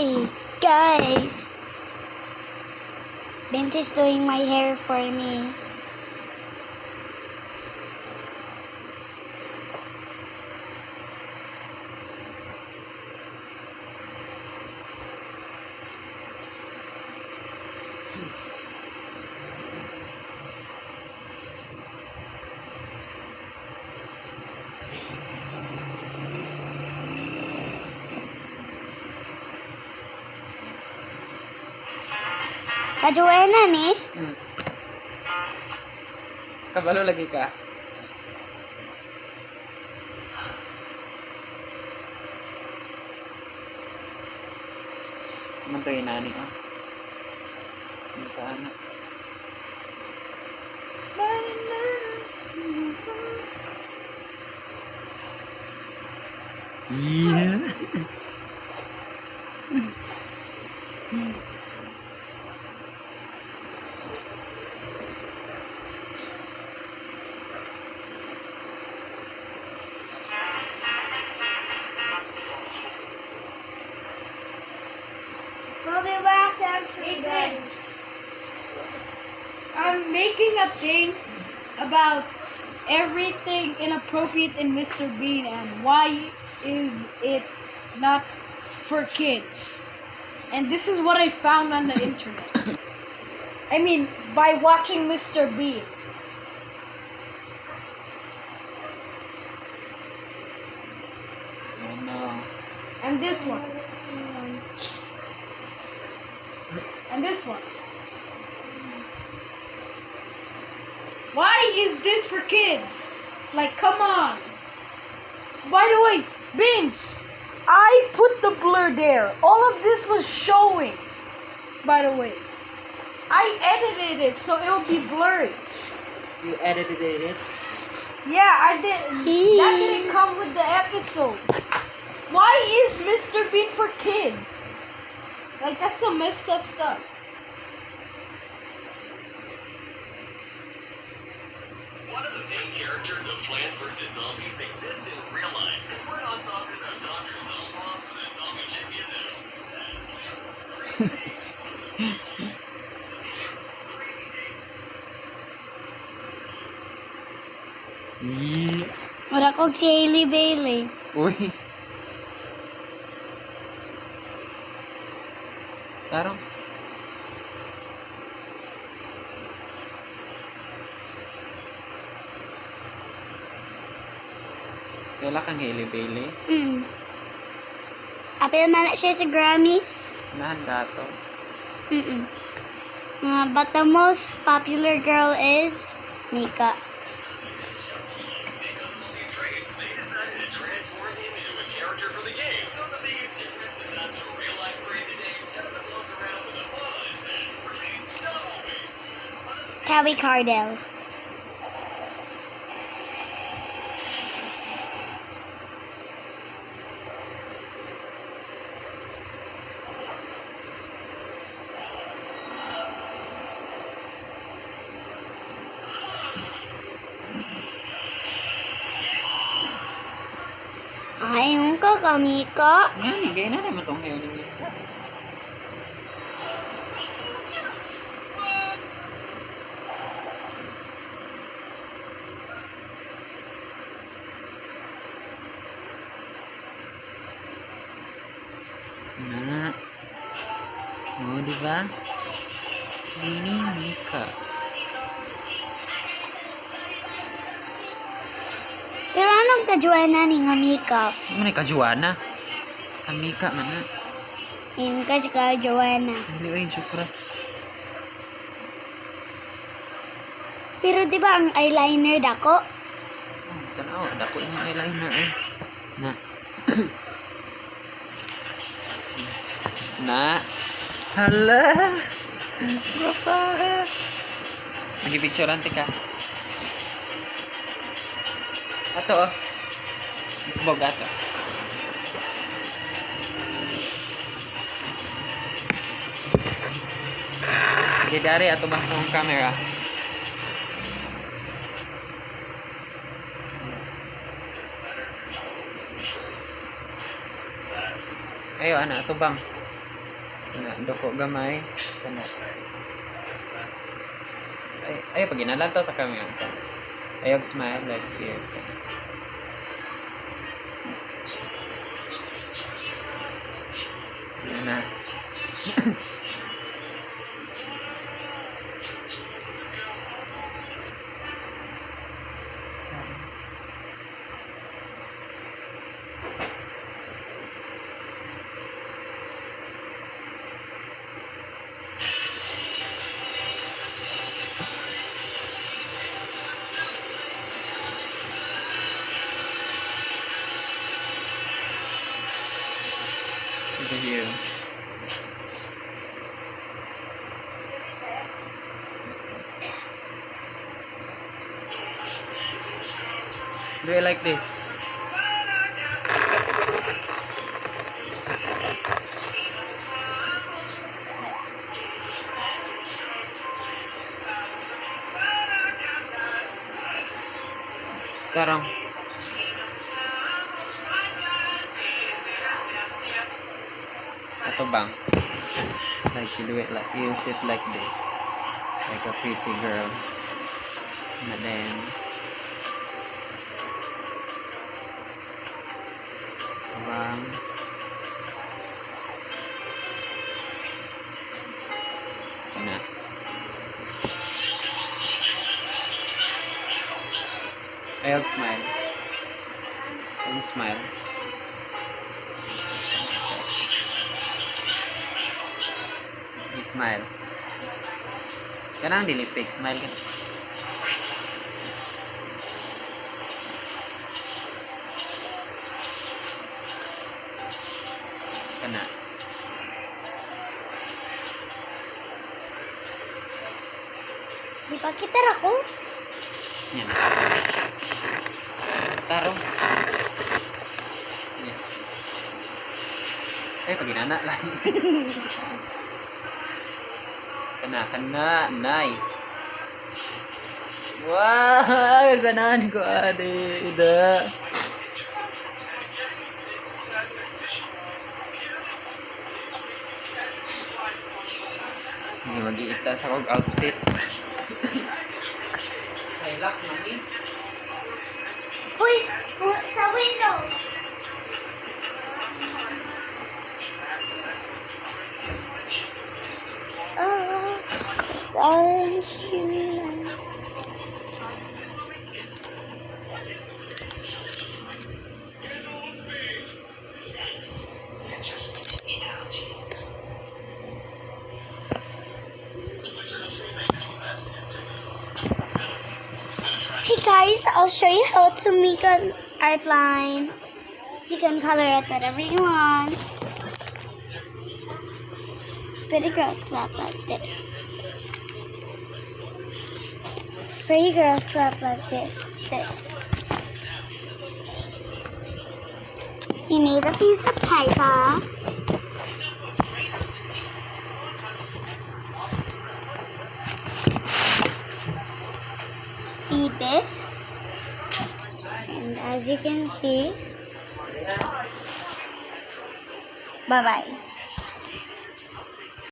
Hey, guys. Vince is doing my hair for me. Kajuena ni. Kabalo lagi ka. Mantoy nani oh. Ano na. Yeah. Hey Vince, I'm making a thing about everything inappropriate in Mr. Bean and why is it not for kids. And this is what I found on the internet. I mean, by watching Mr. Bean. Oh no. And this one. And this one. Why is this for kids? Like, come on. By the way, Vince, I put the blur there. All of this was showing. By the way, I edited it so it would be blurry. You edited it? Yeah, I did. That didn't come with the episode. Why is Mr. Bean for kids? Like, that's some messed up stuff. One of the main characters of Plants vs. Zombies exists in real life. And we're not talking about Dr. Zomboff or the zombie chicken that Yeah. Wala kong si Hailey Bailey. Uy. Tarong. Wala kang Hailey Bailey. Apil man na siya sa Grammys. Nahanda to. But the most popular girl is Mika. because of all these traits, they decided to transform him into a character for the game. Though the biggest difference is that the real-life Brandon Day doesn't walk around with a ball on his head. Or at least, not always. One of the Tabby Cardell. Ayun ka, Kamika. Nga ni, gaya na naman itong Hailey Bailey. Na. Oh, diba? Ini Mika. Pero anong kajuana ni nga Mika? Ano ni kajuana? Mika man na. Ayun ka, tsaka Joanna. Dili ay chukra. Pero di ba ang eyeliner dako? Oh, tanaw, dako yung eyeliner eh. Na. Na. Hala. Papa. Nagipicturean ka. Ato oh. Isbog ato. Sige dari ato bang sa akong camera. Ayo anak ato bang. Kana, doko gamay. Kana. Ay, pag ginalataw sa kami. Ayog smile like here. Yan na. Over here. Do you like this? Sekarang. Atau bang? Like you do it like you sit like this, like a pretty girl, and then bang. Nah. I'll smile. Don't smile. Smile. Kanang dili fake smile kan. Kana. Di pa kita ako? Yan. Tarong. Yan. Pag inana lang. Kana, nice. Wow, ganahan ko ade, ida. Hindi mag-iita sa kong outfit. Ay, lock, mami. Uy, sa window. Hey guys, I'll show you how to make an outline. You can color it whatever you want. Pretty girls clap like this. Pretty girls clap like this. You need a piece of paper. See this? And as you can see, bye-bye.